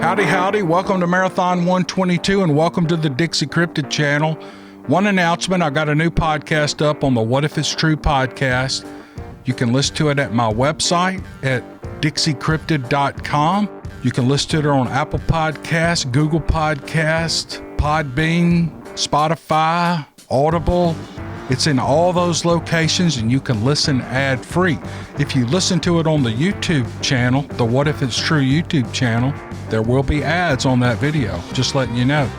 Howdy, howdy. Welcome to Marathon 122 and welcome to the Dixiecryptid channel. One announcement, I got a new podcast up on the What If It's True podcast. You can listen to it at my website at dixiecryptid.com. You can listen to it on Apple Podcasts, Google Podcasts, Podbean, Spotify, Audible. It's in all those locations and you can listen ad-free. If you listen to it on the YouTube channel, the What If It's True YouTube channel, there will be ads on that video, just letting you know.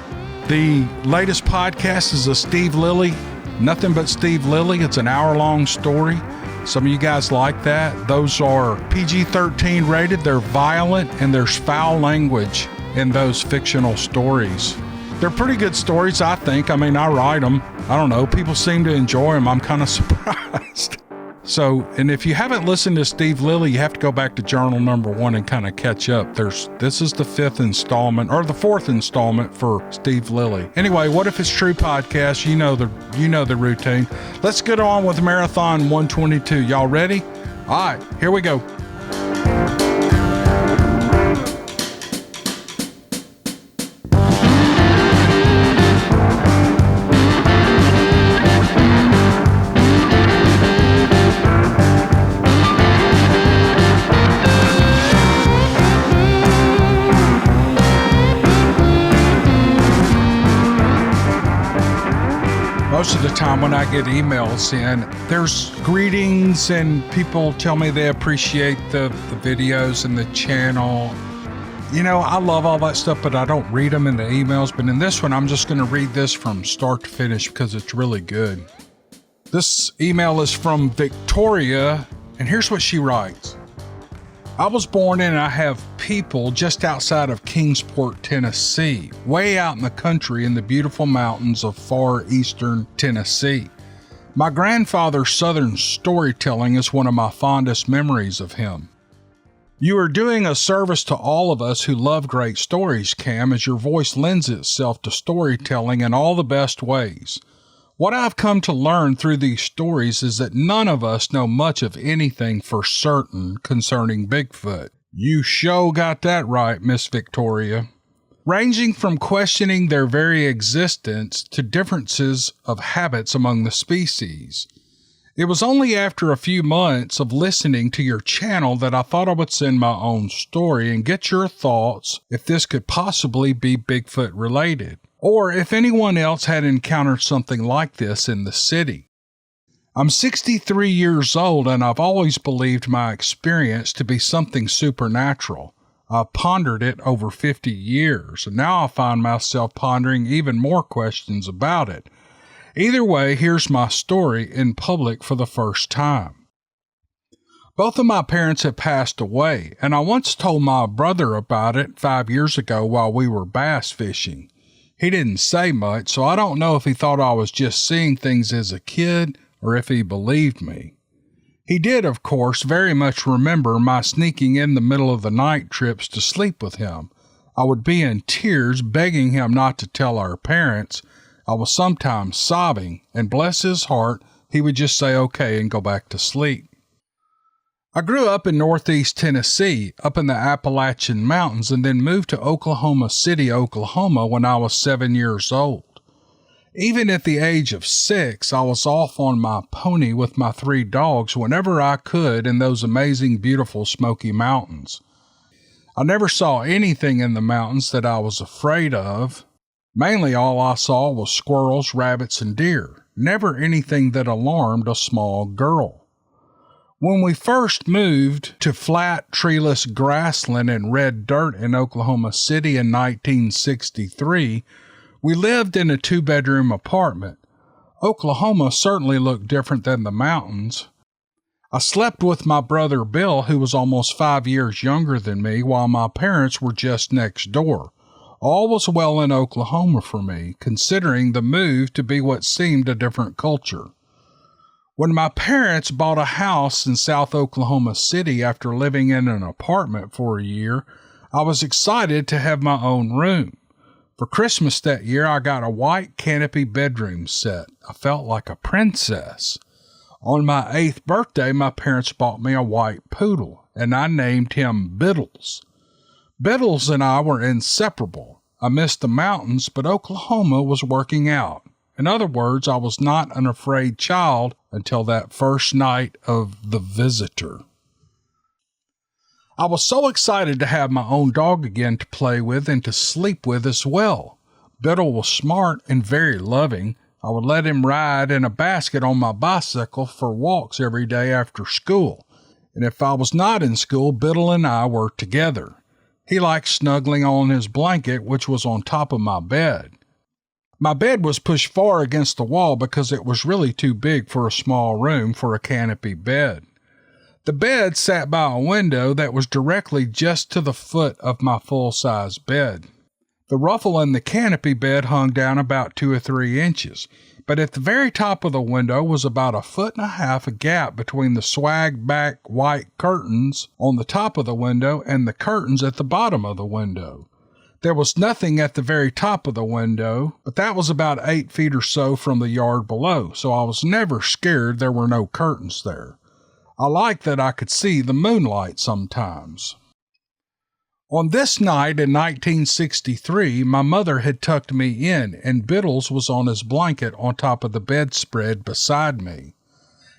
The latest podcast is a Steve Lilly, Nothing But Steve Lilly. It's an hour-long story. Some of you guys like that. Those are PG-13 rated, they're violent, and there's foul language in those fictional stories. They're pretty good stories, I think. I mean, I write them. I don't know. People seem to enjoy them. I'm kind of surprised. So, and if you haven't listened to Steve Lilly, you have to go back to journal number 1 and kind of catch up. This is the 5th installment, or the 4th installment for Steve Lilly. Anyway, What If It's True podcast, you know the routine. Let's get on with Marathon 122. Y'all ready? All right, here we go. Most of the time when I get emails in, there's greetings and people tell me they appreciate the videos and the channel. You know, I love all that stuff, but I don't read them in the emails. But in this one, I'm just going to read this from start to finish because it's really good. This email is from Victoria, and here's what she writes. I was born and I have people just outside of Kingsport, Tennessee, way out in the country in the beautiful mountains of far eastern Tennessee. My grandfather's southern storytelling is one of my fondest memories of him. You are doing a service to all of us who love great stories, Cam, as your voice lends itself to storytelling in all the best ways. What I've come to learn through these stories is that none of us know much of anything for certain concerning Bigfoot. You sure got that right, Miss Victoria. Ranging from questioning their very existence to differences of habits among the species. It was only after a few months of listening to your channel that I thought I would send my own story and get your thoughts if this could possibly be Bigfoot related, or if anyone else had encountered something like this in the city. I'm 63 years old and I've always believed my experience to be something supernatural. I've pondered it over 50 years, and now I find myself pondering even more questions about it. Either way, here's my story in public for the first time. Both of my parents have passed away, and I once told my brother about it 5 years ago while we were bass fishing. He didn't say much, so I don't know if he thought I was just seeing things as a kid or if he believed me. He did, of course, very much remember my sneaking in the middle of the night trips to sleep with him. I would be in tears begging him not to tell our parents. I was sometimes sobbing, and bless his heart, he would just say okay and go back to sleep. I grew up in northeast Tennessee, up in the Appalachian Mountains, and then moved to Oklahoma City, Oklahoma when I was 7 years old. Even at the age of 6, I was off on my pony with my 3 dogs whenever I could in those amazing, beautiful Smoky Mountains. I never saw anything in the mountains that I was afraid of. Mainly all I saw was squirrels, rabbits, and deer, never anything that alarmed a small girl. When we first moved to flat, treeless grassland and red dirt in Oklahoma City in 1963, we lived in a 2-bedroom apartment. Oklahoma certainly looked different than the mountains. I slept with my brother Bill, who was almost 5 years younger than me, while my parents were just next door. All was well in Oklahoma for me, considering the move to be what seemed a different culture. When my parents bought a house in South Oklahoma City after living in an apartment for a year, I was excited to have my own room. For Christmas that year, I got a white canopy bedroom set. I felt like a princess. On my 8th birthday, my parents bought me a white poodle. and I named him Biddles. Biddles and I were inseparable. I missed the mountains, but Oklahoma was working out. In other words, I was not an afraid child until that first night of The Visitor. I was so excited to have my own dog again to play with and to sleep with as well. Biddle was smart and very loving. I would let him ride in a basket on my bicycle for walks every day after school. And if I was not in school, Biddle and I were together. He liked snuggling on his blanket, which was on top of my bed. My bed was pushed far against the wall because it was really too big for a small room for a canopy bed. The bed sat by a window that was directly just to the foot of my full-size bed. The ruffle in the canopy bed hung down about 2 or 3 inches, but at the very top of the window was about 1.5 feet a gap between the swag-back white curtains on the top of the window and the curtains at the bottom of the window. There was nothing at the very top of the window, but that was about 8 feet or so from the yard below, so I was never scared there were no curtains there. I liked that I could see the moonlight sometimes. On this night in 1963, my mother had tucked me in, and Biddles was on his blanket on top of the bedspread beside me.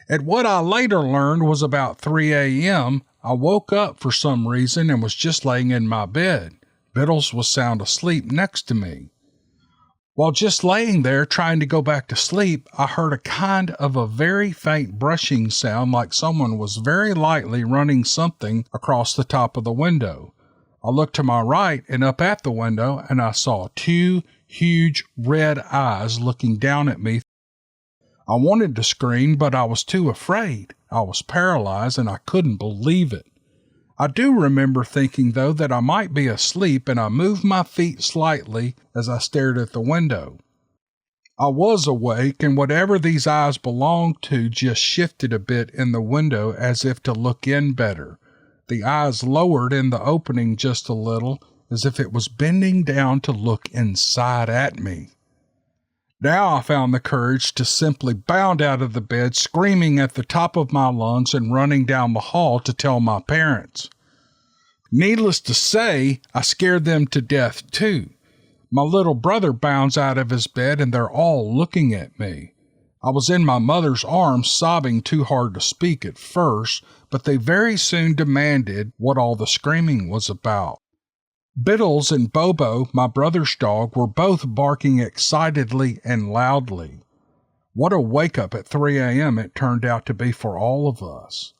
At what I later learned was about 3 a.m., I woke up for some reason and was just laying in my bed. Biddles was sound asleep next to me. While just laying there trying to go back to sleep, I heard a kind of a very faint brushing sound like someone was very lightly running something across the top of the window. I looked to my right and up at the window, and I saw 2 huge red eyes looking down at me. I wanted to scream, but I was too afraid. I was paralyzed, and I couldn't believe it. I do remember thinking, though, that I might be asleep, and I moved my feet slightly as I stared at the window. I was awake, and whatever these eyes belonged to just shifted a bit in the window as if to look in better. The eyes lowered in the opening just a little, as if it was bending down to look inside at me. Now I found the courage to simply bound out of the bed, screaming at the top of my lungs and running down the hall to tell my parents. Needless to say, I scared them to death too. My little brother bounds out of his bed, and they're all looking at me. I was in my mother's arms, sobbing too hard to speak at first, but they very soon demanded what all the screaming was about. Biddles and Bobo, my brother's dog, were both barking excitedly and loudly. What a wake-up at 3 a.m. it turned out to be for all of us.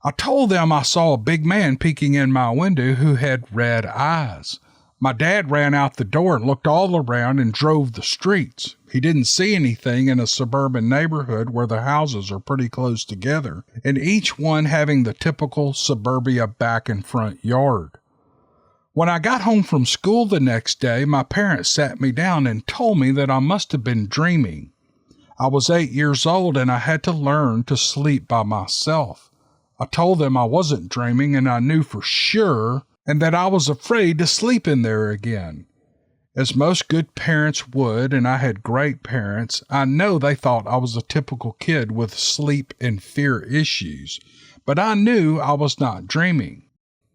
I told them I saw a big man peeking in my window who had red eyes. My dad ran out the door and looked all around and drove the streets. He didn't see anything in a suburban neighborhood where the houses are pretty close together, and each one having the typical suburbia back and front yard. When I got home from school the next day, my parents sat me down and told me that I must have been dreaming. I was 8 years old and I had to learn to sleep by myself. I told them I wasn't dreaming and I knew for sure, and that I was afraid to sleep in there again. As most good parents would, and I had great parents, I know they thought I was a typical kid with sleep and fear issues, but I knew I was not dreaming.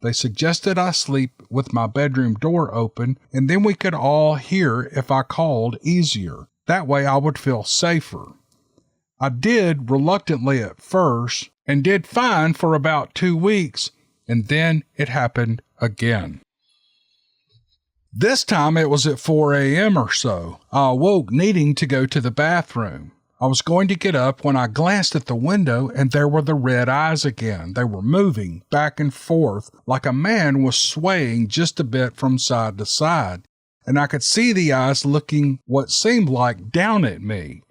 They suggested I sleep with my bedroom door open, and then we could all hear if I called easier. That way I would feel safer. I did reluctantly at first, and did fine for about 2 weeks, and then it happened again. This time it was at 4 a.m. or so. I awoke needing to go to the bathroom. I was going to get up when I glanced at the window, and there were the red eyes again. They were moving back and forth like a man was swaying just a bit from side to side, and I could see the eyes looking what seemed like down at me.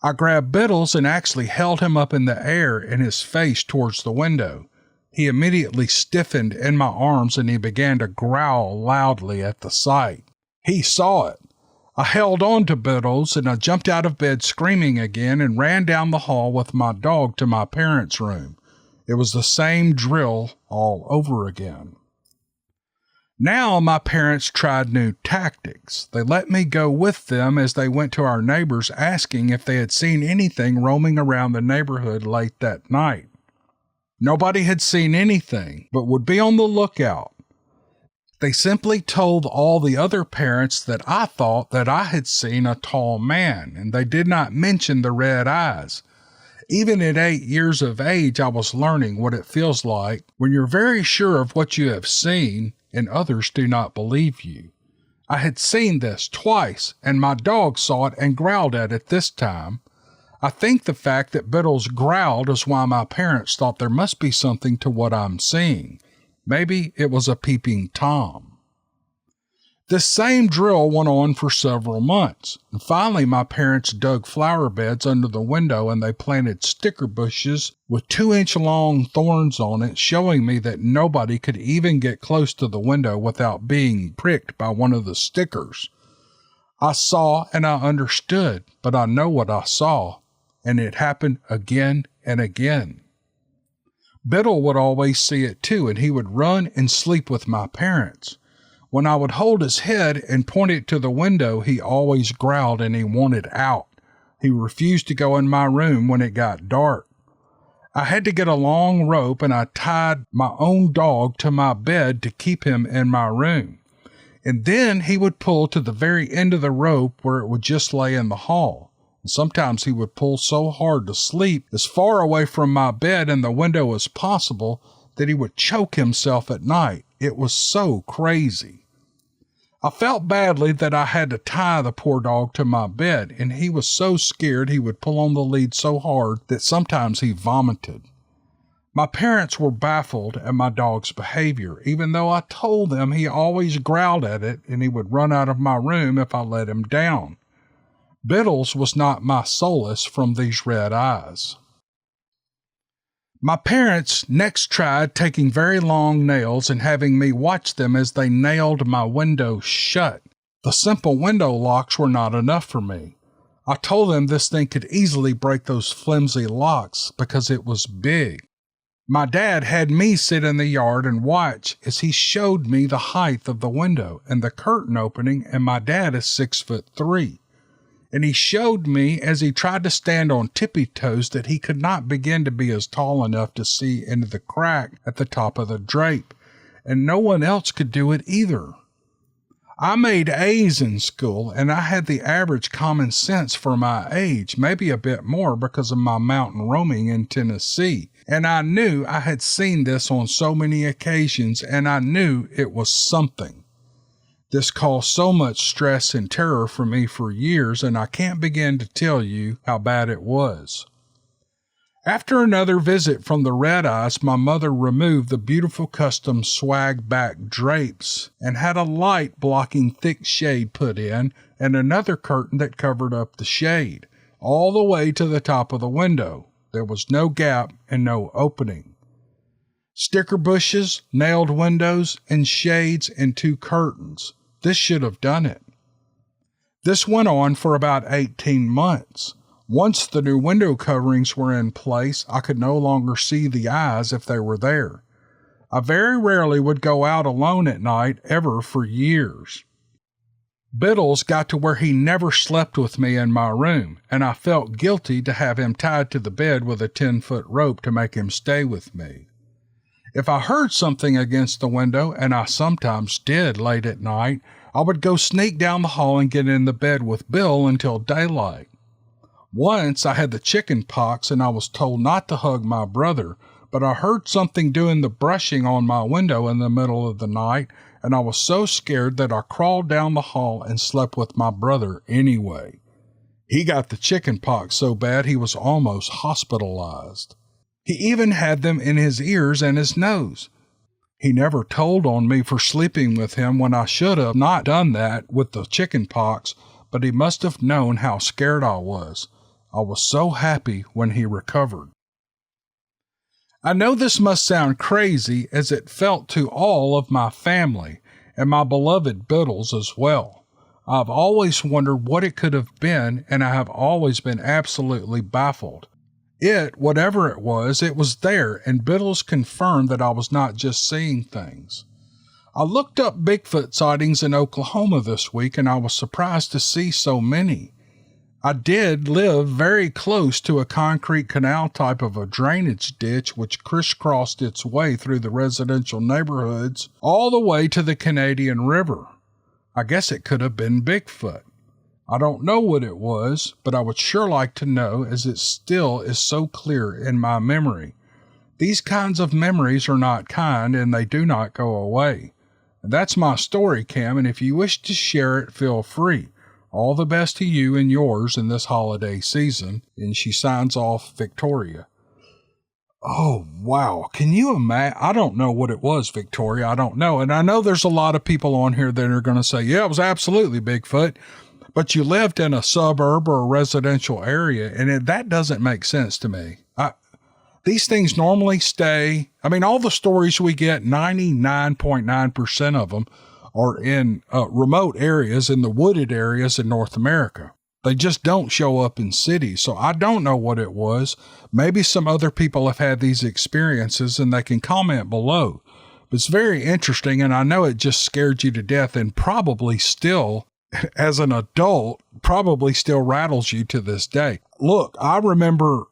I grabbed Biddles and actually held him up in the air and his face towards the window. He immediately stiffened in my arms and he began to growl loudly at the sight. He saw it. I held on to Biddles and I jumped out of bed screaming again and ran down the hall with my dog to my parents' room. It was the same drill all over again. Now my parents tried new tactics. They let me go with them as they went to our neighbors asking if they had seen anything roaming around the neighborhood late that night. Nobody had seen anything, but would be on the lookout. They simply told all the other parents that I thought that I had seen a tall man, and they did not mention the red eyes. Even at 8 years of age, I was learning what it feels like when you're very sure of what you have seen and others do not believe you. I had seen this twice, and my dog saw it and growled at it this time. I think the fact that Biddles growled is why my parents thought there must be something to what I'm seeing. Maybe it was a peeping Tom. This same drill went on for several months, and finally my parents dug flower beds under the window and they planted sticker bushes with 2-inch long thorns on it, showing me that nobody could even get close to the window without being pricked by one of the stickers. I saw and I understood, but I know what I saw, and it happened again and again. Biddle would always see it too, and he would run and sleep with my parents. When I would hold his head and point it to the window, he always growled and he wanted out. He refused to go in my room when it got dark. I had to get a long rope and I tied my own dog to my bed to keep him in my room. And then he would pull to the very end of the rope where it would just lay in the hall. And sometimes he would pull so hard to sleep as far away from my bed and the window as possible that he would choke himself at night. It was so crazy. I felt badly that I had to tie the poor dog to my bed, and he was so scared he would pull on the lead so hard that sometimes he vomited. My parents were baffled at my dog's behavior, even though I told them he always growled at it and he would run out of my room if I let him down. Biddles was not my solace from these red eyes. My parents next tried taking very long nails and having me watch them as they nailed my window shut. The simple window locks were not enough for me. I told them this thing could easily break those flimsy locks because it was big. My dad had me sit in the yard and watch as he showed me the height of the window and the curtain opening, and my dad is 6'3". And he showed me as he tried to stand on tippy toes that he could not begin to be as tall enough to see into the crack at the top of the drape, and no one else could do it either. I made A's in school, and I had the average common sense for my age, maybe a bit more because of my mountain roaming in Tennessee, and I knew I had seen this on so many occasions, and I knew it was something. This caused so much stress and terror for me for years, and I can't begin to tell you how bad it was. After another visit from the red eyes, my mother removed the beautiful custom swag back drapes and had a light blocking thick shade put in and another curtain that covered up the shade, all the way to the top of the window. There was no gap and no opening. Sticker bushes, nailed windows, and shades and 2 curtains. This should have done it. This went on for about 18 months. Once the new window coverings were in place, I could no longer see the eyes if they were there. I very rarely would go out alone at night, ever for years. Biddles got to where he never slept with me in my room, and I felt guilty to have him tied to the bed with a 10-foot rope to make him stay with me. If I heard something against the window, and I sometimes did late at night, I would go sneak down the hall and get in the bed with Bill until daylight. Once I had the chicken pox and I was told not to hug my brother, but I heard something doing the brushing on my window in the middle of the night, and I was so scared that I crawled down the hall and slept with my brother anyway. He got the chicken pox so bad he was almost hospitalized. He even had them in his ears and his nose. He never told on me for sleeping with him when I should have not done that with the chicken pox, but he must have known how scared I was. I was so happy when he recovered. I know this must sound crazy as it felt to all of my family and my beloved Biddles as well. I've always wondered what it could have been, and I have always been absolutely baffled. Whatever it was there, and Biddles confirmed that I was not just seeing things. I looked up Bigfoot sightings in Oklahoma this week, and I was surprised to see so many. I did live very close to a concrete canal type of a drainage ditch which crisscrossed its way through the residential neighborhoods all the way to the Canadian River. I guess it could have been Bigfoot. I don't know what it was, but I would sure like to know, as it still is so clear in my memory. These kinds of memories are not kind, and they do not go away. And that's my story, Cam, and if you wish to share it, feel free. All the best to you and yours in this holiday season. And she signs off, Victoria. Oh, wow. Can you imagine? I don't know what it was, Victoria. I don't know. And I know there's a lot of people on here that are going to say, yeah, it was absolutely Bigfoot. But you lived in a suburb or a residential area, and that doesn't make sense to me. These things normally stay. I mean, all the stories we get, 99.9% of them are in remote areas, in the wooded areas in North America. They just don't show up in cities. So I don't know what it was. Maybe some other people have had these experiences and they can comment below. But it's very interesting, and I know it just scared you to death and probably still, as an adult, probably still rattles you to this day. Look, I remember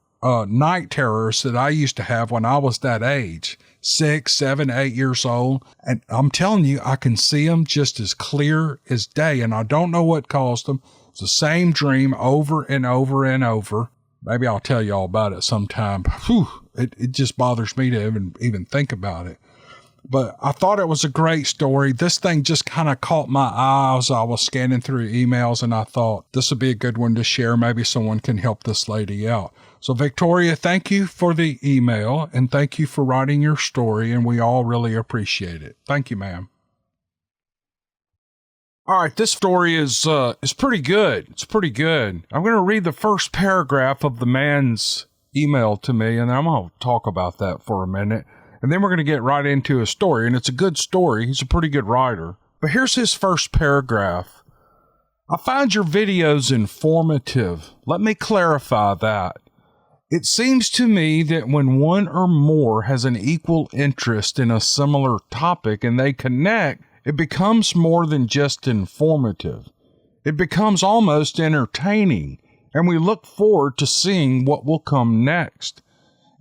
night terrors that I used to have when I was that age, 6, 7, 8 years old. And I'm telling you, I can see them just as clear as day. And I don't know what caused them. It's the same dream over and over and over. Maybe I'll tell you all about it sometime. Whew, it just bothers me to even think about it. But I thought it was a great story. This thing just kind of caught my eye as I was scanning through emails, and I thought this would be a good one to share. Maybe someone can help this lady out. So Victoria, thank you for the email, and thank you for writing your story, and we all really appreciate it. Thank you, ma'am. All right, this story is pretty good. It's pretty good. I'm going to read the first paragraph of the man's email to me, and I'm going to talk about that for a minute. And then we're going to get right into a story, and it's a good story. He's a pretty good writer. But here's his first paragraph. I find your videos informative. Let me clarify that. It seems to me that when one or more has an equal interest in a similar topic and they connect, it becomes more than just informative. It becomes almost entertaining, and we look forward to seeing what will come next.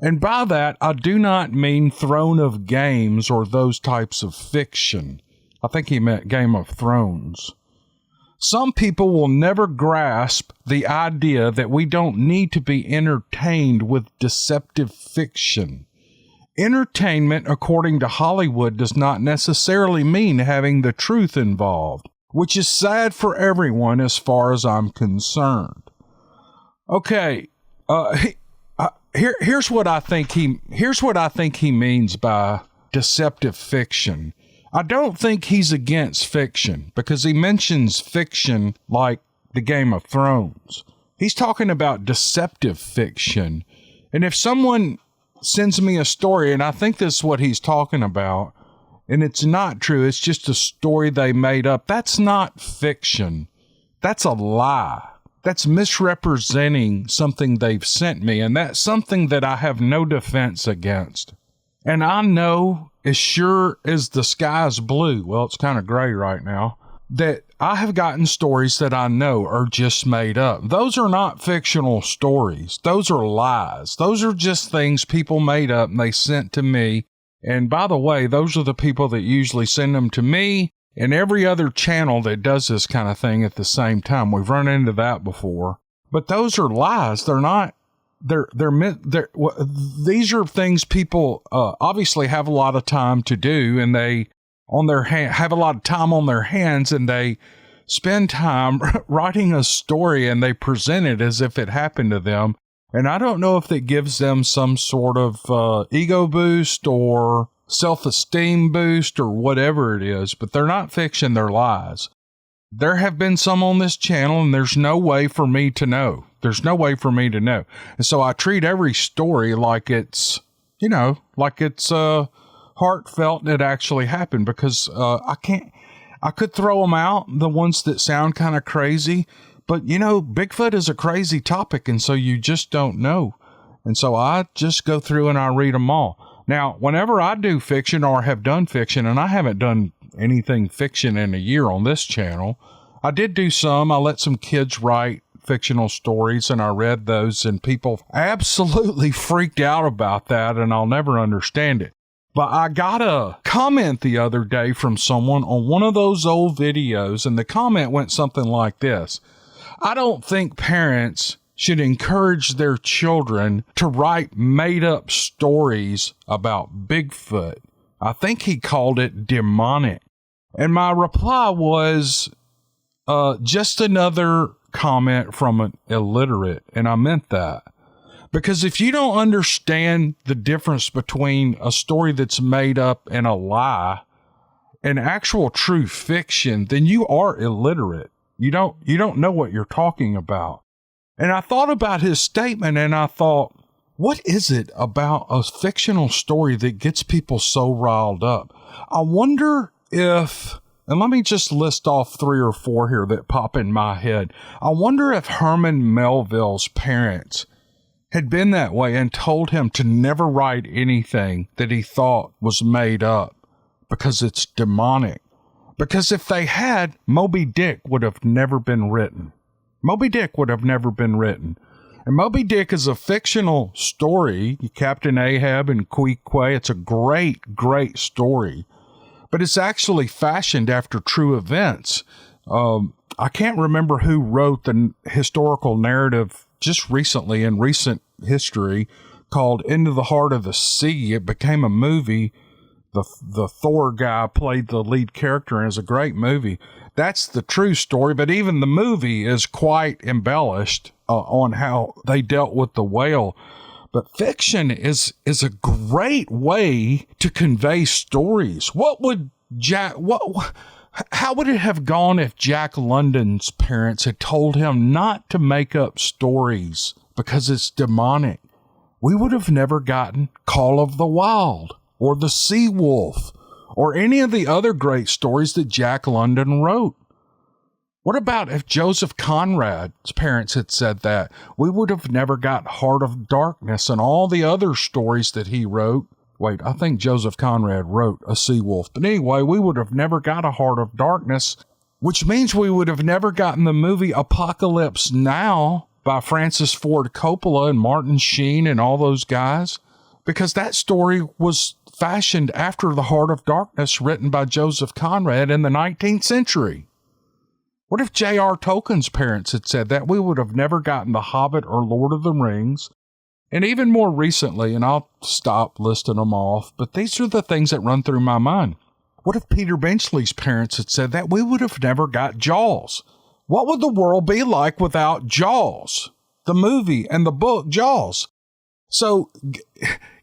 And by that, I do not mean Throne of Games or those types of fiction. I think he meant Game of Thrones. Some people will never grasp the idea that we don't need to be entertained with deceptive fiction. Entertainment, according to Hollywood, does not necessarily mean having the truth involved, which is sad for everyone as far as I'm concerned. Okay, Here's what I think he means by deceptive fiction. I don't think he's against fiction because he mentions fiction like the Game of Thrones. He's talking about deceptive fiction. And if someone sends me a story, and I think this is what he's talking about, and it's not true, it's just a story they made up, that's not fiction. That's a lie. That's misrepresenting something they've sent me, and that's something that I have no defense against. And I know, as sure as the sky's blue, well, it's kind of gray right now, that I have gotten stories that I know are just made up. Those are not fictional stories. Those are lies. Those are just things people made up and they sent to me. And by the way, those are the people that usually send them to me and every other channel that does this kind of thing at the same time. We've run into that before. But those are lies. They're not, these are things people obviously have a lot of time to do, and they have a lot of time on their hands, and they spend time writing a story and they present it as if it happened to them. And I don't know if that gives them some sort of ego boost or self-esteem boost or whatever it is, but they're not fiction, they're lies. There have been some on this channel, and there's no way for me to know. There's no way for me to know. And so I treat every story like it's, heartfelt and it actually happened, because I could throw them out, the ones that sound kind of crazy, but Bigfoot is a crazy topic, and so you just don't know. And so I just go through and I read them all. Now, whenever I do fiction or have done fiction, and I haven't done anything fiction in a year on this channel, I did do some. I let some kids write fictional stories, and I read those, and people absolutely freaked out about that, and I'll never understand it. But I got a comment the other day from someone on one of those old videos, and the comment went something like this: I don't think parents should encourage their children to write made-up stories about Bigfoot. I think he called it demonic. And my reply was just another comment from an illiterate, and I meant that. Because if you don't understand the difference between a story that's made up and a lie and actual true fiction, then you are illiterate. You don't know what you're talking about. And I thought about his statement, and I thought, what is it about a fictional story that gets people so riled up? I wonder if, and let me just list off 3 or 4 here that pop in my head. I wonder if Herman Melville's parents had been that way and told him to never write anything that he thought was made up because it's demonic. Because if they had, Moby Dick would have never been written. Moby Dick would have never been written. And Moby Dick is a fictional story, Captain Ahab and Queequeg. It's a great, great story. But it's actually fashioned after true events. I can't remember who wrote the historical narrative just recently in recent history called Into the Heart of the Sea. It became a movie. The Thor guy played the lead character, and it's a great movie. That's the true story, but even the movie is quite embellished on how they dealt with the whale. But fiction is a great way to convey stories. How would it have gone if Jack London's parents had told him not to make up stories because it's demonic? We would have never gotten Call of the Wild or The Sea Wolf or any of the other great stories that Jack London wrote. What about if Joseph Conrad's parents had said that? We would have never got Heart of Darkness and all the other stories that he wrote. Wait, I think Joseph Conrad wrote A Sea Wolf. But anyway, we would have never got A Heart of Darkness, which means we would have never gotten the movie Apocalypse Now by Francis Ford Coppola and Martin Sheen and all those guys, because that story was fashioned after The Heart of Darkness, written by Joseph Conrad in the 19th century. What if J.R. Tolkien's parents had said that? We would have never gotten The Hobbit or Lord of the Rings. And even more recently, and I'll stop listing them off, but these are the things that run through my mind. What if Peter Benchley's parents had said that? We would have never got Jaws. What would the world be like without Jaws? The movie and the book Jaws. So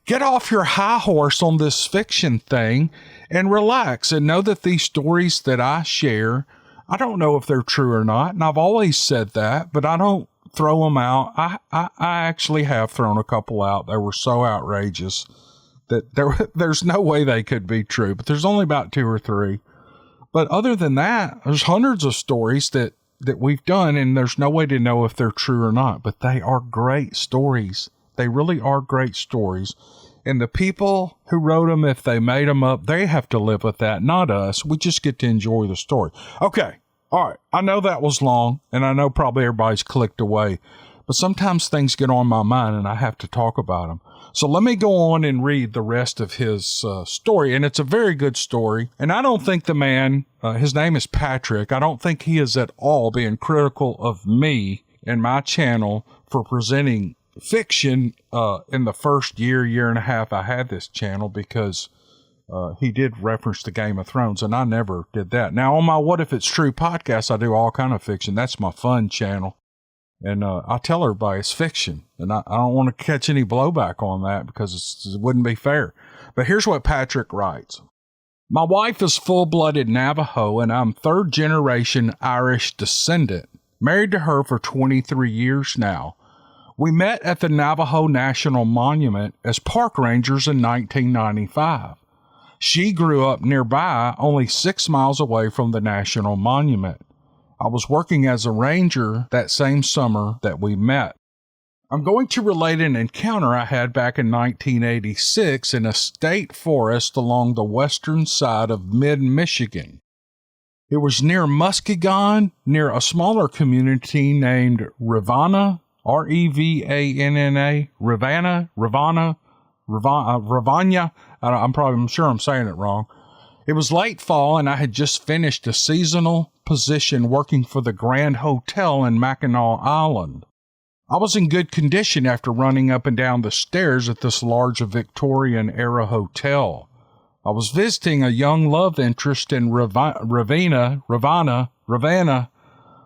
get off your high horse on this fiction thing and relax and know that these stories that I share, I don't know if they're true or not, and I've always said that, but I don't throw them out. I actually have thrown a couple out. They were so outrageous that there's no way they could be true, but there's only about 2 or 3. But other than that, there's hundreds of stories that we've done, and there's no way to know if they're true or not, but they are great stories. They really are great stories. And the people who wrote them, if they made them up, they have to live with that, not us. We just get to enjoy the story. Okay. All right. I know that was long, and I know probably everybody's clicked away, but sometimes things get on my mind and I have to talk about them. So let me go on and read the rest of his story. And it's a very good story. And I don't think the man, his name is Patrick, I don't think he is at all being critical of me and my channel for presenting fiction in the first year and a half I had this channel, because he did reference the Game of Thrones, and I never did that. Now, on my What If It's True podcast, I do all kind of fiction. That's my fun channel. And I tell everybody it's fiction. And I don't want to catch any blowback on that because it wouldn't be fair. But here's what Patrick writes. My wife is full-blooded Navajo, and I'm third-generation Irish descendant. Married to her for 23 years now. We met at the Navajo National Monument as park rangers in 1995. She grew up nearby, only 6 miles away from the National Monument. I was working as a ranger that same summer that we met. I'm going to relate an encounter I had back in 1986 in a state forest along the western side of mid-Michigan. It was near Muskegon, near a smaller community named Rivanna, Revanna, Ravanya. I'm sure I'm saying it wrong. It was late fall, and I had just finished a seasonal position working for the Grand Hotel in Mackinac Island. I was in good condition after running up and down the stairs at this large Victorian-era hotel. I was visiting a young love interest in Ravanna.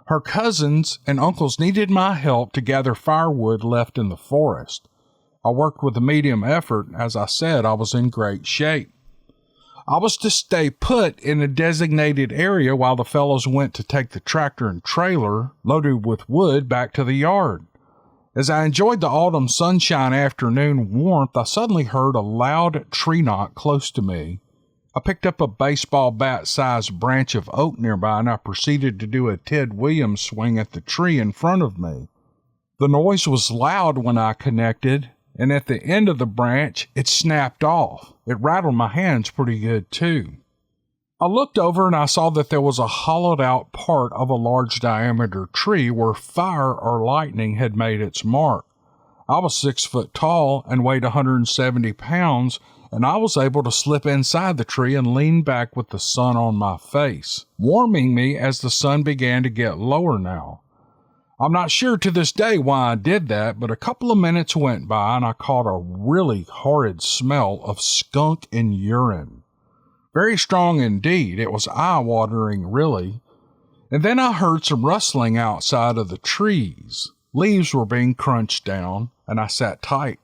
Her cousins and uncles needed my help to gather firewood left in the forest. I worked with a medium effort. As I said, I was in great shape. I was to stay put in a designated area while the fellows went to take the tractor and trailer loaded with wood back to the yard. As I enjoyed the autumn sunshine afternoon warmth, I suddenly heard a loud tree knock close to me. I picked up a baseball bat-sized branch of oak nearby, and I proceeded to do a Ted Williams swing at the tree in front of me. The noise was loud when I connected, and at the end of the branch, it snapped off. It rattled my hands pretty good, too. I looked over and I saw that there was a hollowed-out part of a large diameter tree where fire or lightning had made its mark. I was 6 foot tall and weighed 170 pounds, and I was able to slip inside the tree and lean back with the sun on my face, warming me as the sun began to get lower now. I'm not sure to this day why I did that, but a couple of minutes went by and I caught a really horrid smell of skunk and urine. Very strong indeed. It was eye-watering, really. And then I heard some rustling outside of the trees. Leaves were being crunched down, and I sat tight.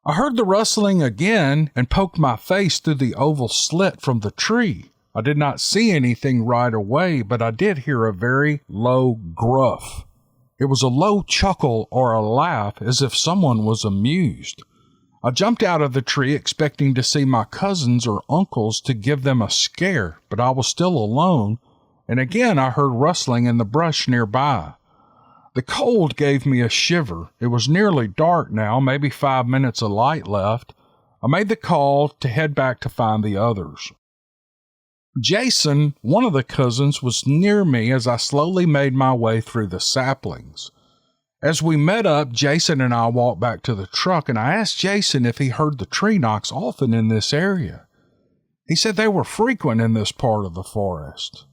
I heard the rustling again and poked my face through the oval slit from the tree. I did not see anything right away, but I did hear a very low gruff. It was a low chuckle or a laugh, as if someone was amused. I jumped out of the tree expecting to see my cousins or uncles to give them a scare, but I was still alone, and again I heard rustling in the brush nearby. The cold gave me a shiver. It was nearly dark now, maybe 5 minutes of light left. I made the call to head back to find the others. Jason, one of the cousins, was near me as I slowly made my way through the saplings. As we met up, Jason and I walked back to the truck, and I asked Jason if he heard the tree knocks often in this area. He said they were frequent in this part of the forest.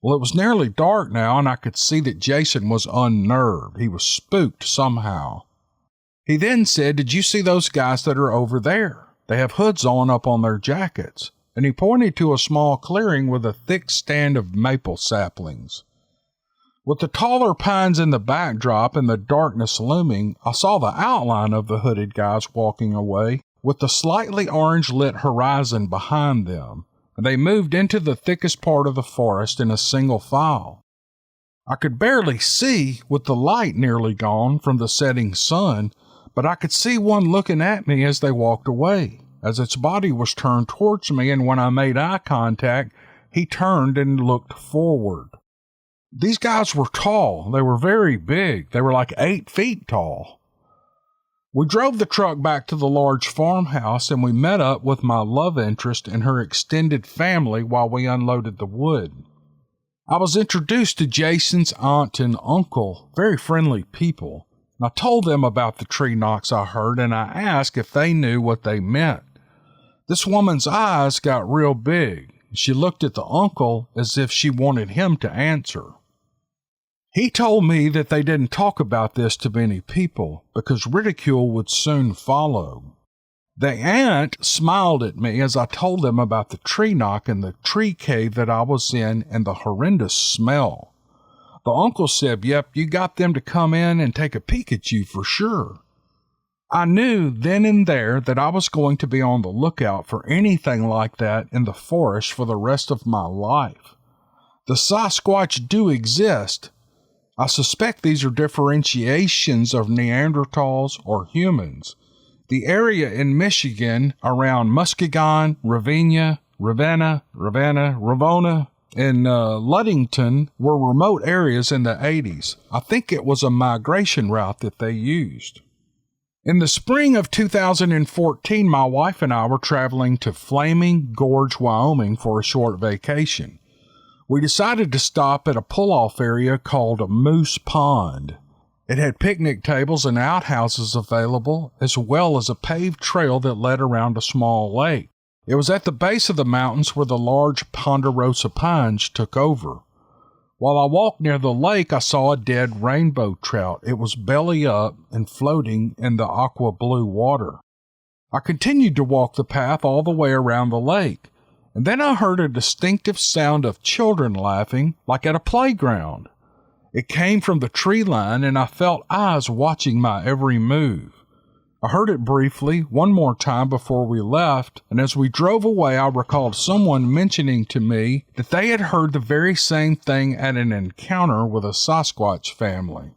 Well, it was nearly dark now, and I could see that Jason was unnerved. He was spooked somehow. He then said, "Did you see those guys that are over there? They have hoods on up on their jackets." And he pointed to a small clearing with a thick stand of maple saplings. With the taller pines in the backdrop and the darkness looming, I saw the outline of the hooded guys walking away with the slightly orange-lit horizon behind them, and they moved into the thickest part of the forest in a single file. I could barely see, with the light nearly gone from the setting sun, but I could see one looking at me as they walked away, as its body was turned towards me, and when I made eye contact, he turned and looked forward. These guys were tall. They were very big. They were like 8 feet tall. We drove the truck back to the large farmhouse, and we met up with my love interest and her extended family while we unloaded the wood. I was introduced to Jason's aunt and uncle, very friendly people. I told them about the tree knocks I heard, and I asked if they knew what they meant. This woman's eyes got real big. She looked at the uncle as if she wanted him to answer. He told me that they didn't talk about this to many people because ridicule would soon follow. The aunt smiled at me as I told them about the tree knock and the tree cave that I was in and the horrendous smell. The uncle said, "Yep, you got them to come in and take a peek at you for sure." I knew then and there that I was going to be on the lookout for anything like that in the forest for the rest of my life. The Sasquatch do exist. I suspect these are differentiations of Neanderthals or humans. The area in Michigan around Muskegon, Ravanna, and Ludington were remote areas in the 80s. I think it was a migration route that they used. In the spring of 2014, my wife and I were traveling to Flaming Gorge, Wyoming for a short vacation. We decided to stop at a pull-off area called Moose Pond. It had picnic tables and outhouses available, as well as a paved trail that led around a small lake. It was at the base of the mountains where the large ponderosa pines took over. While I walked near the lake, I saw a dead rainbow trout. It was belly up and floating in the aqua blue water. I continued to walk the path all the way around the lake, and then I heard a distinctive sound of children laughing, like at a playground. It came from the tree line, and I felt eyes watching my every move. I heard it briefly, one more time before we left, and as we drove away, I recalled someone mentioning to me that they had heard the very same thing at an encounter with a Sasquatch family.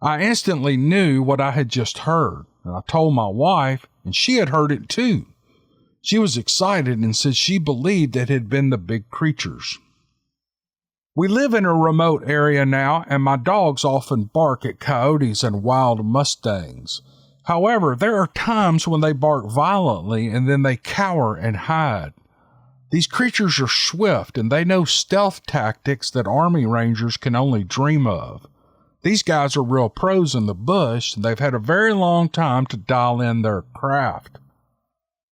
I instantly knew what I had just heard, and I told my wife, and she had heard it too. She was excited and said she believed it had been the big creatures. We live in a remote area now, and my dogs often bark at coyotes and wild mustangs. However, there are times when they bark violently and then they cower and hide. These creatures are swift and they know stealth tactics that Army Rangers can only dream of. These guys are real pros in the bush, and they've had a very long time to dial in their craft.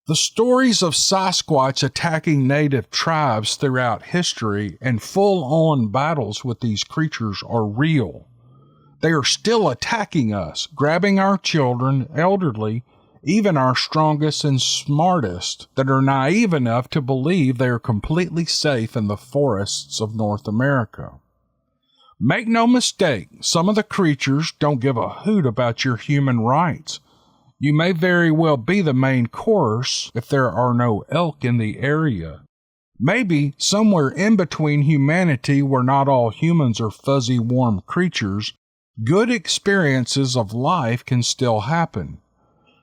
The stories of Sasquatch attacking native tribes throughout history and full-on battles with these creatures are real. They are still attacking us, grabbing our children, elderly, even our strongest and smartest that are naive enough to believe they are completely safe in the forests of North America. Make no mistake, some of the creatures don't give a hoot about your human rights. You may very well be the main course if there are no elk in the area. Maybe somewhere in between humanity, where not all humans are fuzzy, warm creatures, good experiences of life can still happen.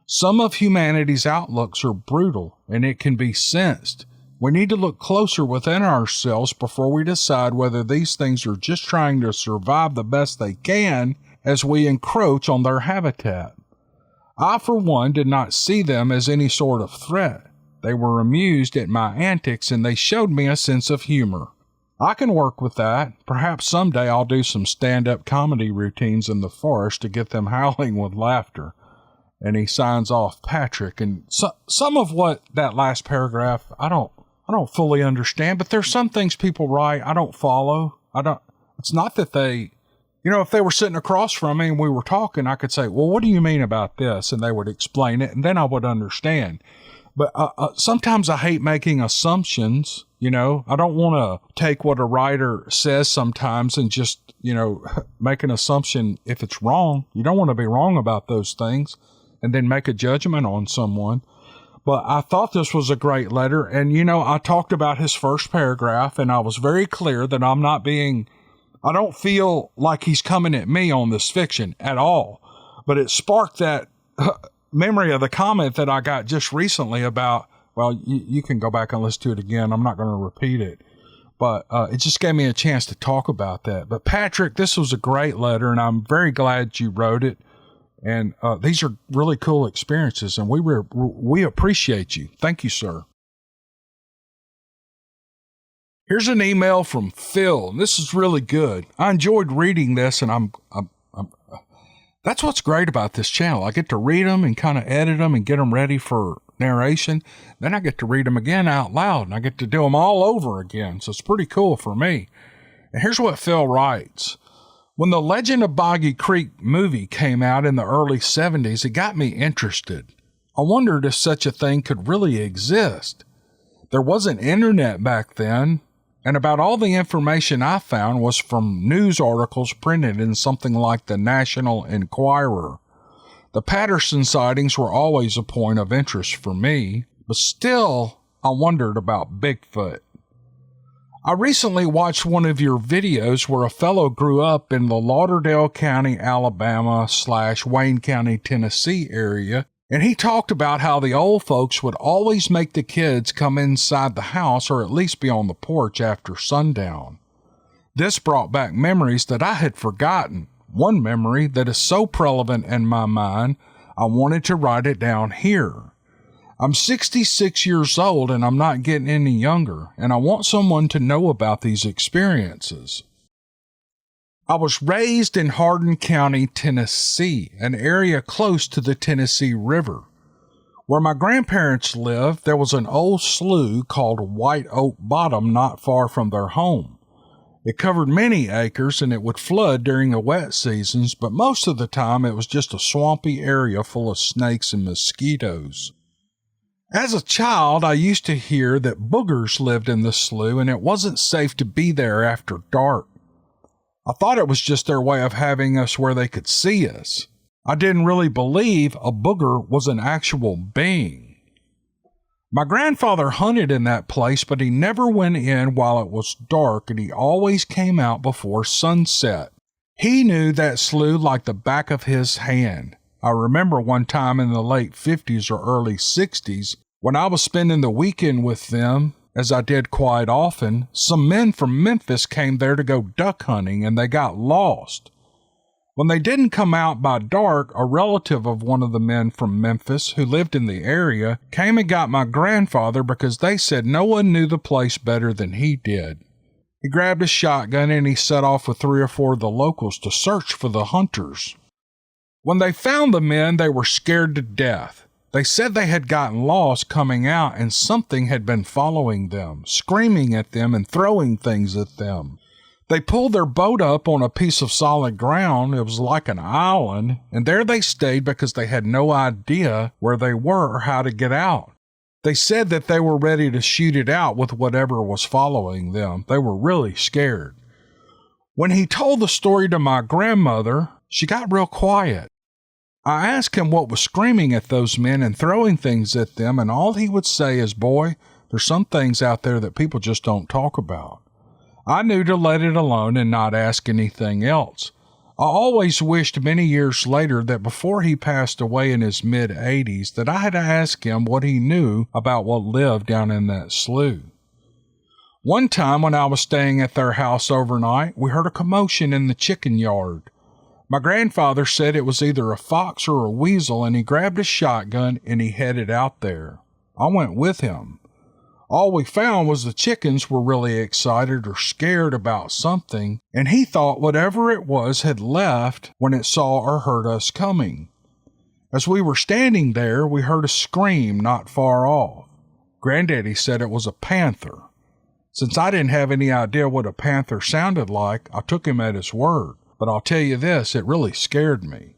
Some of humanity's outlooks are brutal, and it can be sensed. We need to look closer within ourselves before we decide whether these things are just trying to survive the best they can as we encroach on their habitat. I, for one, did not see them as any sort of threat. They were amused at my antics, and they showed me a sense of humor. I can work with that. Perhaps someday I'll do some stand-up comedy routines in the forest to get them howling with laughter. And he signs off Patrick. And some of what that last paragraph, I don't fully understand, but there's some things people write I don't follow. It's not that they, if they were sitting across from me and we were talking, I could say, well, what do you mean about this? And they would explain it, and then I would understand. But sometimes I hate making assumptions. I don't want to take what a writer says sometimes and just, make an assumption if it's wrong. You don't want to be wrong about those things and then make a judgment on someone. But I thought this was a great letter. And, I talked about his first paragraph, and I was very clear that I don't feel like he's coming at me on this fiction at all. But it sparked that memory of the comment that I got just recently about, well, you can go back and listen to it again. I'm not going to repeat it. But it just gave me a chance to talk about that. But Patrick, this was a great letter, and I'm very glad you wrote it. And these are really cool experiences, and we appreciate you. Thank you, sir. Here's an email from Phil, and this is really good. I enjoyed reading this, and that's what's great about this channel. I get to read them and kind of edit them and get them ready for narration. Then I get to read them again out loud, and I get to do them all over again. So it's pretty cool for me. And here's what Phil writes. When the Legend of Boggy Creek movie came out in the early 70s, it got me interested. I wondered if such a thing could really exist. There wasn't internet back then, and about all the information I found was from news articles printed in something like the National Enquirer. The Patterson sightings were always a point of interest for me, but still, I wondered about Bigfoot. I recently watched one of your videos where a fellow grew up in the Lauderdale County, Alabama / Wayne County, Tennessee area, and he talked about how the old folks would always make the kids come inside the house or at least be on the porch after sundown. This brought back memories that I had forgotten. One memory that is so prevalent in my mind, I wanted to write it down here. I'm 66 years old and I'm not getting any younger, and I want someone to know about these experiences. I was raised in Hardin County, Tennessee, an area close to the Tennessee River. Where my grandparents lived, there was an old slough called White Oak Bottom not far from their home. It covered many acres and it would flood during the wet seasons, but most of the time it was just a swampy area full of snakes and mosquitoes. As a child, I used to hear that boogers lived in the slough and it wasn't safe to be there after dark. I thought it was just their way of having us where they could see us. I didn't really believe a booger was an actual being. My grandfather hunted in that place, but he never went in while it was dark, and he always came out before sunset. He knew that slough like the back of his hand. I remember one time in the late 50s or early 60s, when I was spending the weekend with them, as I did quite often, some men from Memphis came there to go duck hunting, and they got lost. When they didn't come out by dark, a relative of one of the men from Memphis who lived in the area came and got my grandfather because they said no one knew the place better than he did. He grabbed a shotgun and he set off with 3 or 4 of the locals to search for the hunters. When they found the men, they were scared to death. They said they had gotten lost coming out and something had been following them, screaming at them and throwing things at them. They pulled their boat up on a piece of solid ground. It was like an island, and there they stayed because they had no idea where they were or how to get out. They said that they were ready to shoot it out with whatever was following them. They were really scared. When he told the story to my grandmother, she got real quiet. I asked him what was screaming at those men and throwing things at them, and all he would say is, "Boy, there's some things out there that people just don't talk about." I knew to let it alone and not ask anything else. I always wished many years later that before he passed away in his mid-80s that I had asked him what he knew about what lived down in that slough. One time when I was staying at their house overnight, we heard a commotion in the chicken yard. My grandfather said it was either a fox or a weasel, and he grabbed a shotgun and he headed out there. I went with him. All we found was the chickens were really excited or scared about something, and he thought whatever it was had left when it saw or heard us coming. As we were standing there, we heard a scream not far off. Granddaddy said it was a panther. Since I didn't have any idea what a panther sounded like, I took him at his word, but I'll tell you this, it really scared me.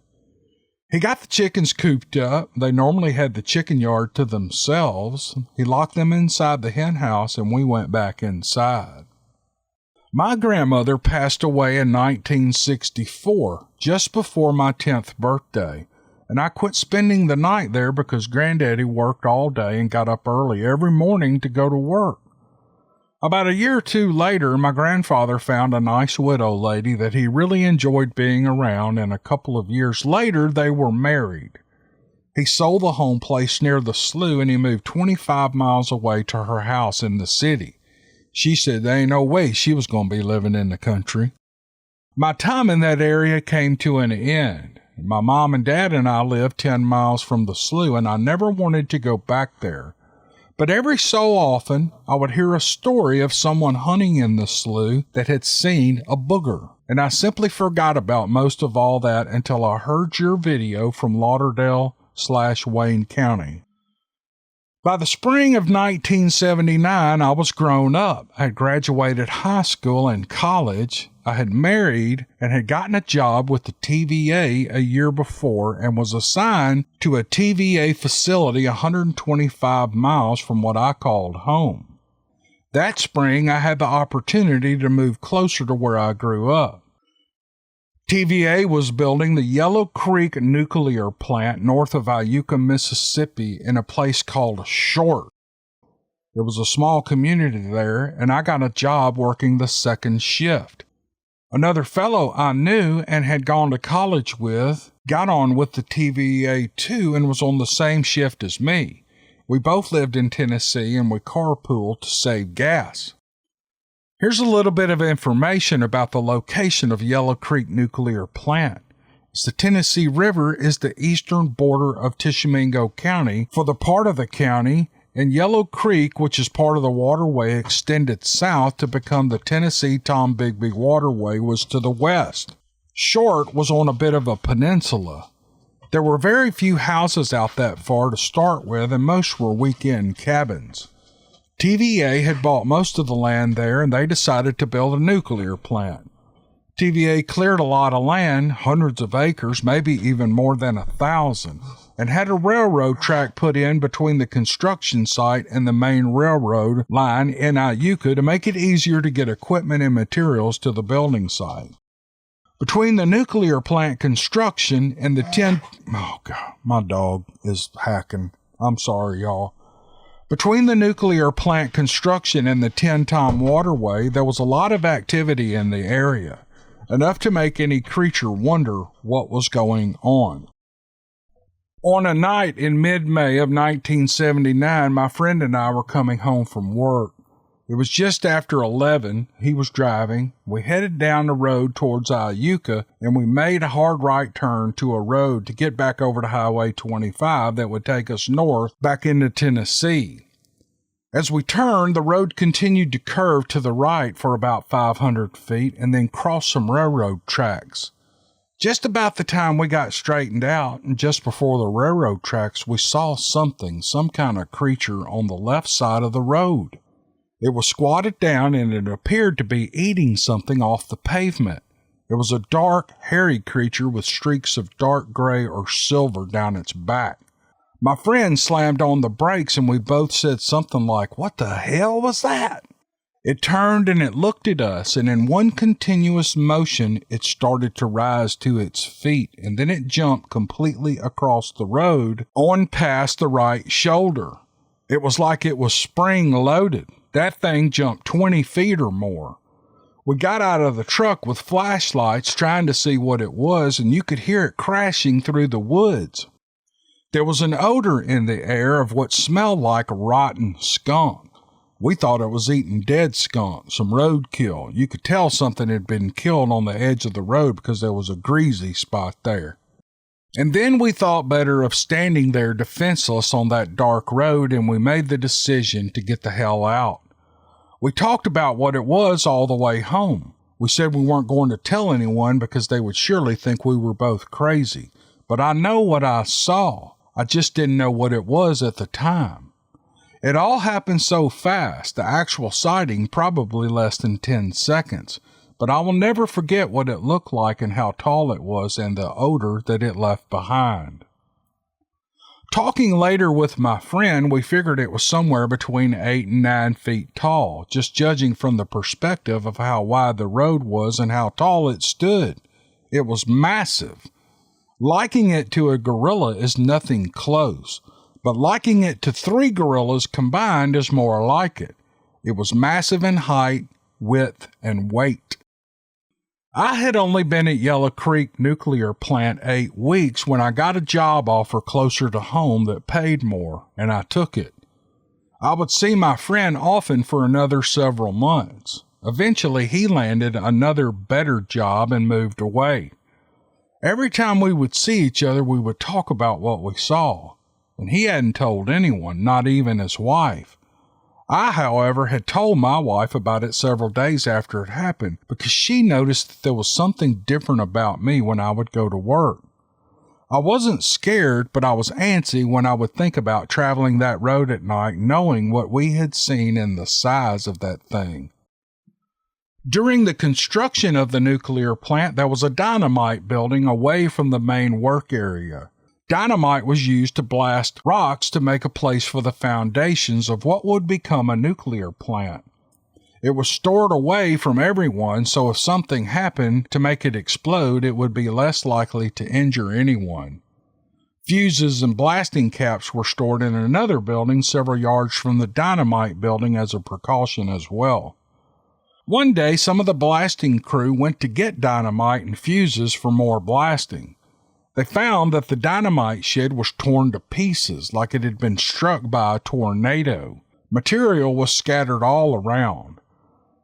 He got the chickens cooped up. They normally had the chicken yard to themselves. He locked them inside the hen house and we went back inside. My grandmother passed away in 1964, just before my 10th birthday, and I quit spending the night there because Granddaddy worked all day and got up early every morning to go to work. About a year or 2 later, my grandfather found a nice widow lady that he really enjoyed being around, and a couple of years later, they were married. He sold the home place near the slough, and he moved 25 miles away to her house in the city. She said there ain't no way she was going to be living in the country. My time in that area came to an end. My mom and dad and I lived 10 miles from the slough, and I never wanted to go back there. But every so often, I would hear a story of someone hunting in the slough that had seen a booger, and I simply forgot about most of all that until I heard your video from Lauderdale/Wayne County. By the spring of 1979, I was grown up. I had graduated high school and college. I had married and had gotten a job with the TVA a year before and was assigned to a TVA facility 125 miles from what I called home. That spring, I had the opportunity to move closer to where I grew up. TVA was building the Yellow Creek nuclear plant north of Iuka, Mississippi, in a place called Short. There was a small community there, and I got a job working the second shift. Another fellow I knew and had gone to college with got on with the TVA too and was on the same shift as me. We both lived in Tennessee and we carpooled to save gas. Here's a little bit of information about the location of Yellow Creek Nuclear Plant. The Tennessee River is the eastern border of Tishomingo County for the part of the county, and Yellow Creek, which is part of the waterway, extended south to become the Tennessee-Tombigbee Waterway, was to the west. Short was on a bit of a peninsula. There were very few houses out that far to start with, and most were weekend cabins. TVA had bought most of the land there, and they decided to build a nuclear plant. TVA cleared a lot of land, hundreds of acres, maybe even more than 1,000, and had a railroad track put in between the construction site and the main railroad line in Iuka to make it easier to get equipment and materials to the building site. Between the nuclear plant construction and the oh God, my dog is hacking. I'm sorry, y'all. Between the nuclear plant construction and the Ten-Tom Waterway, there was a lot of activity in the area, enough to make any creature wonder what was going on. On a night in mid-May of 1979, my friend and I were coming home from work. It was just after 11. He was driving. We headed down the road towards Iuka, and we made a hard right turn to a road to get back over to Highway 25 that would take us north back into Tennessee. As we turned, the road continued to curve to the right for about 500 feet and then crossed some railroad tracks. Just about the time we got straightened out, and just before the railroad tracks, we saw something, some kind of creature on the left side of the road. It was squatted down, and it appeared to be eating something off the pavement. It was a dark, hairy creature with streaks of dark gray or silver down its back. My friend slammed on the brakes, and we both said something like, "What the hell was that?" It turned and it looked at us, and in one continuous motion, it started to rise to its feet, and then it jumped completely across the road on past the right shoulder. It was like it was spring-loaded. That thing jumped 20 feet or more. We got out of the truck with flashlights trying to see what it was, and you could hear it crashing through the woods. There was an odor in the air of what smelled like a rotten skunk. We thought it was eating dead skunk, some roadkill. You could tell something had been killed on the edge of the road because there was a greasy spot there. And then we thought better of standing there defenseless on that dark road, and we made the decision to get the hell out. We talked about what it was all the way home. We said we weren't going to tell anyone because they would surely think we were both crazy. But I know what I saw. I just didn't know what it was at the time. It all happened so fast, the actual sighting probably less than 10 seconds. But I will never forget what it looked like and how tall it was and the odor that it left behind. Talking later with my friend, we figured it was somewhere between 8 and 9 feet tall, just judging from the perspective of how wide the road was and how tall it stood. It was massive. Liking it to a gorilla is nothing close, but liking it to 3 gorillas combined is more like it. It was massive in height, width, and weight. I had only been at Yellow Creek Nuclear Plant 8 weeks when I got a job offer closer to home that paid more, and I took it. I would see my friend often for another several months. Eventually, he landed another better job and moved away. Every time we would see each other, we would talk about what we saw, and he hadn't told anyone, not even his wife. I, however, had told my wife about it several days after it happened because she noticed that there was something different about me when I would go to work. I wasn't scared, but I was antsy when I would think about traveling that road at night, knowing what we had seen and the size of that thing. During the construction of the nuclear plant, there was a dynamite building away from the main work area. Dynamite was used to blast rocks to make a place for the foundations of what would become a nuclear plant. It was stored away from everyone, so if something happened to make it explode, it would be less likely to injure anyone. Fuses and blasting caps were stored in another building several yards from the dynamite building as a precaution as well. One day, some of the blasting crew went to get dynamite and fuses for more blasting. They found that the dynamite shed was torn to pieces like it had been struck by a tornado. Material was scattered all around.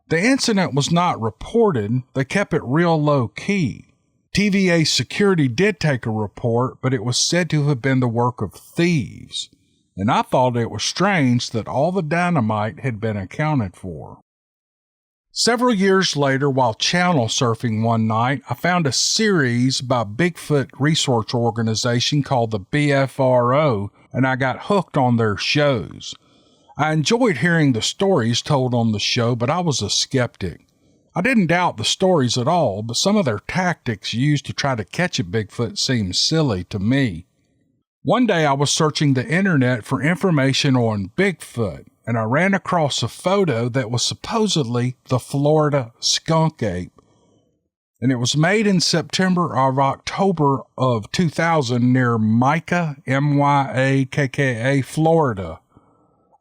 The incident was not reported. They kept it real low key. TVA security did take a report, but it was said to have been the work of thieves, and I thought it was strange that all the dynamite had been accounted for. Several years later, while channel surfing one night, I found a series by Bigfoot research organization called the BFRO, and I got hooked on their shows. I enjoyed hearing the stories told on the show, but I was a skeptic. I didn't doubt the stories at all, but some of their tactics used to try to catch a Bigfoot seemed silly to me. One day I was searching the internet for information on Bigfoot, and I ran across a photo that was supposedly the Florida skunk ape, and it was made in September or October of 2000 near Myakka, Myakka, Florida.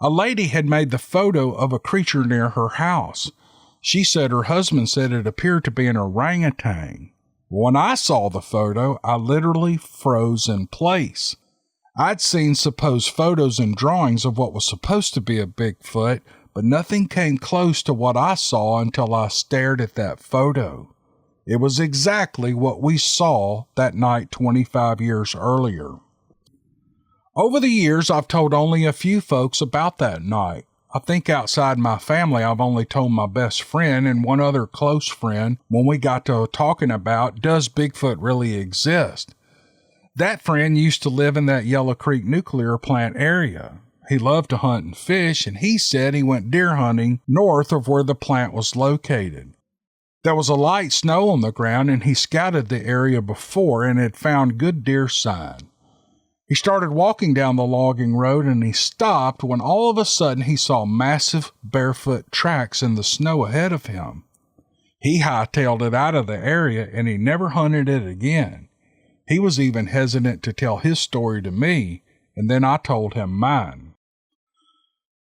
A lady had made the photo of a creature near her house. She said her husband said it appeared to be an orangutan. When I saw the photo, I literally froze in place. I'd seen supposed photos and drawings of what was supposed to be a Bigfoot, but nothing came close to what I saw until I stared at that photo. It was exactly what we saw that night 25 years earlier. Over the years, I've told only a few folks about that night. I think outside my family, I've only told my best friend and one other close friend when we got to talking about, does Bigfoot really exist? That friend used to live in that Yellow Creek nuclear plant area. He loved to hunt and fish, and he said he went deer hunting north of where the plant was located. There was a light snow on the ground, and he scouted the area before and had found good deer sign. He started walking down the logging road, and he stopped when all of a sudden he saw massive barefoot tracks in the snow ahead of him. He hightailed it out of the area, and he never hunted it again. He was even hesitant to tell his story to me, and then I told him mine.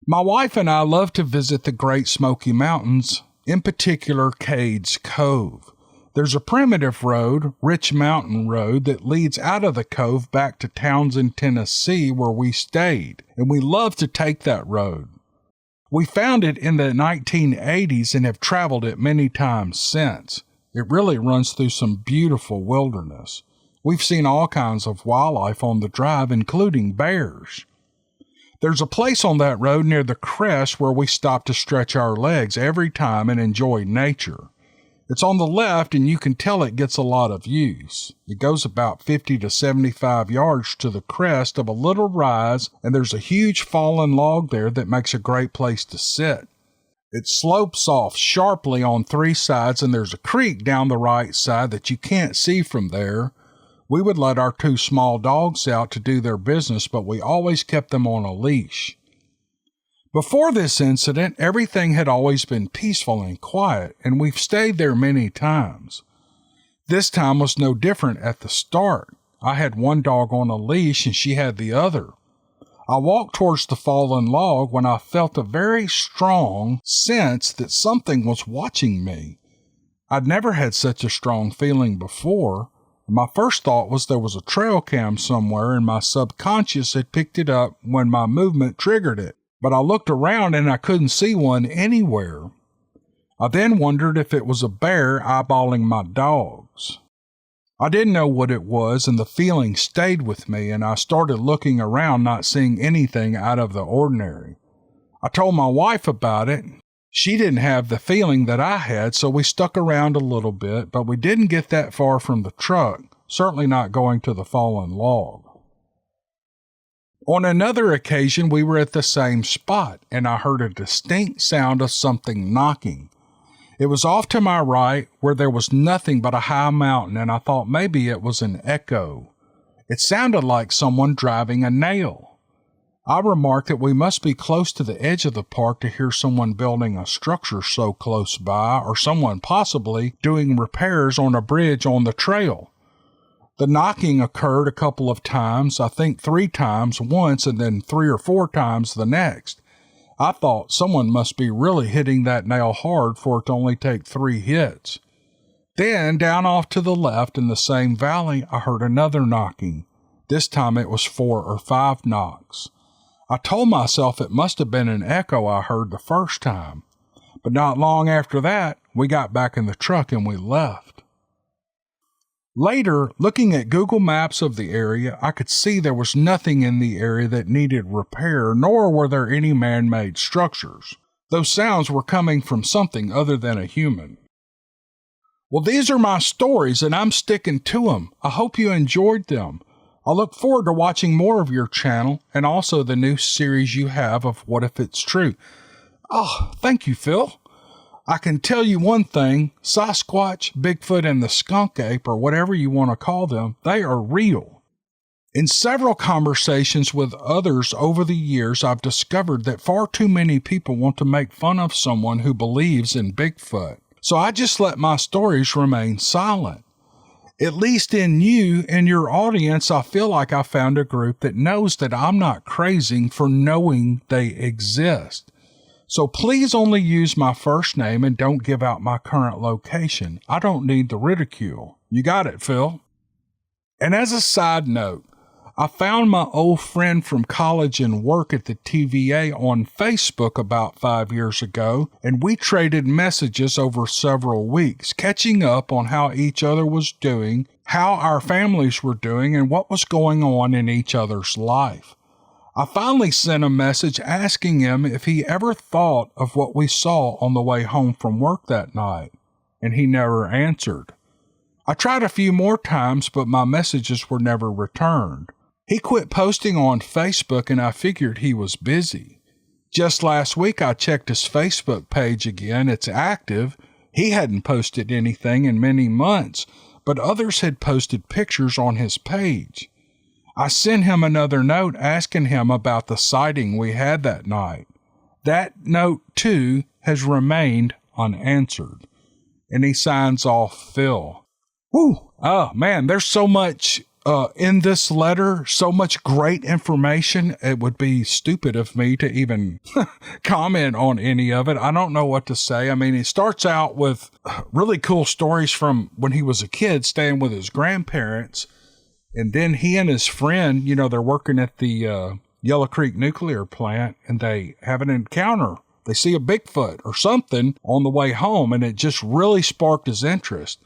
My wife and I love to visit the Great Smoky Mountains, in particular Cades Cove. There's a primitive road, Rich Mountain Road, that leads out of the cove back to Townsend, Tennessee, where we stayed, and we love to take that road. We found it in the 1980s and have traveled it many times since. It really runs through some beautiful wilderness. We've seen all kinds of wildlife on the drive, including bears. There's a place on that road near the crest where we stop to stretch our legs every time and enjoy nature. It's on the left, and you can tell it gets a lot of use. It goes about 50 to 75 yards to the crest of a little rise, and there's a huge fallen log there that makes a great place to sit. It slopes off sharply on three sides, and there's a creek down the right side that you can't see from there. We would let our two small dogs out to do their business, but we always kept them on a leash. Before this incident, everything had always been peaceful and quiet, and we've stayed there many times. This time was no different at the start. I had one dog on a leash and she had the other. I walked towards the fallen log when I felt a very strong sense that something was watching me. I'd never had such a strong feeling before. My first thought was there was a trail cam somewhere and my subconscious had picked it up when my movement triggered it. But I looked around and I couldn't see one anywhere. I then wondered if it was a bear eyeballing my dogs. I didn't know what it was, and the feeling stayed with me, and I started looking around, not seeing anything out of the ordinary. I told my wife about it. She didn't have the feeling that I had, so we stuck around a little bit, but we didn't get that far from the truck, certainly not going to the fallen log. On another occasion, we were at the same spot, and I heard a distinct sound of something knocking. It was off to my right, where there was nothing but a high mountain, and I thought maybe it was an echo. It sounded like someone driving a nail. I remarked that we must be close to the edge of the park to hear someone building a structure so close by, or someone possibly doing repairs on a bridge on the trail. The knocking occurred a couple of times, I think 3 times once and then 3 or 4 times the next. I thought someone must be really hitting that nail hard for it to only take 3 hits. Then, down off to the left in the same valley, I heard another knocking. This time it was 4 or 5 knocks. I told myself it must have been an echo I heard the first time. But not long after that, we got back in the truck and we left. Later, looking at Google Maps of the area, I could see there was nothing in the area that needed repair, nor were there any man-made structures. Those sounds were coming from something other than a human. Well, these are my stories, and I'm sticking to them. I hope you enjoyed them. I look forward to watching more of your channel, and also the new series you have of What If It's True. Oh, thank you, Phil. I can tell you one thing, Sasquatch, Bigfoot, and the skunk ape, or whatever you want to call them, they are real. In several conversations with others over the years, I've discovered that far too many people want to make fun of someone who believes in Bigfoot. So I just let my stories remain silent. At least in you and your audience, I feel like I found a group that knows that I'm not crazy for knowing they exist. So please only use my first name and don't give out my current location. I don't need the ridicule. You got it, Phil. And as a side note, I found my old friend from college and work at the TVA on Facebook about 5 years ago, and we traded messages over several weeks, catching up on how each other was doing, how our families were doing, and what was going on in each other's life. I finally sent a message asking him if he ever thought of what we saw on the way home from work that night, and he never answered. I tried a few more times, but my messages were never returned. He quit posting on Facebook, and I figured he was busy. Just last week, I checked his Facebook page again. It's active. He hadn't posted anything in many months, but others had posted pictures on his page. I sent him another note asking him about the sighting we had that night. That note, too, has remained unanswered. And he signs off Phil. Whew! Oh, man, there's so much in this letter, so much great information. It would be stupid of me to even comment on any of it. I don't know what to say. I mean, it starts out with really cool stories from when he was a kid staying with his grandparents. And then he and his friend, they're working at the Yellow Creek nuclear plant, and they have an encounter. They see a Bigfoot or something on the way home, and it just really sparked his interest.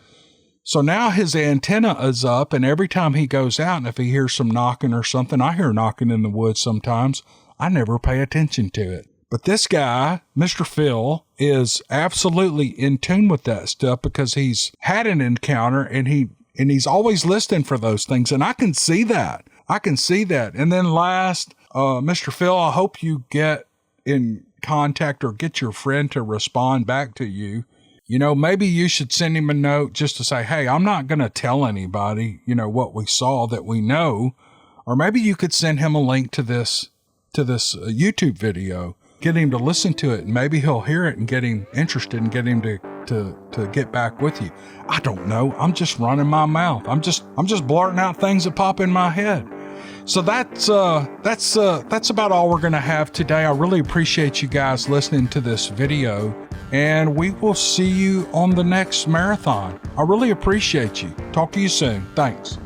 So now his antenna is up, and every time he goes out, and if he hears some knocking or something, I hear knocking in the woods sometimes, I never pay attention to it. But this guy, Mr. Phil, is absolutely in tune with that stuff because he's had an encounter, and he's always listening for those things. And I can see that. And then last, Mr. Phil, I hope you get in contact or get your friend to respond back to you. Maybe you should send him a note just to say, hey, I'm not going to tell anybody, what we saw that we know. Or maybe you could send him a link to this YouTube video, get him to listen to it, and maybe he'll hear it and get him interested and get him to get back with you. I don't know. I'm just running my mouth. I'm just blurting out things that pop in my head. So that's about all we're going to have today. I really appreciate you guys listening to this video, and we will see you on the next marathon. I really appreciate you. Talk to you soon. Thanks.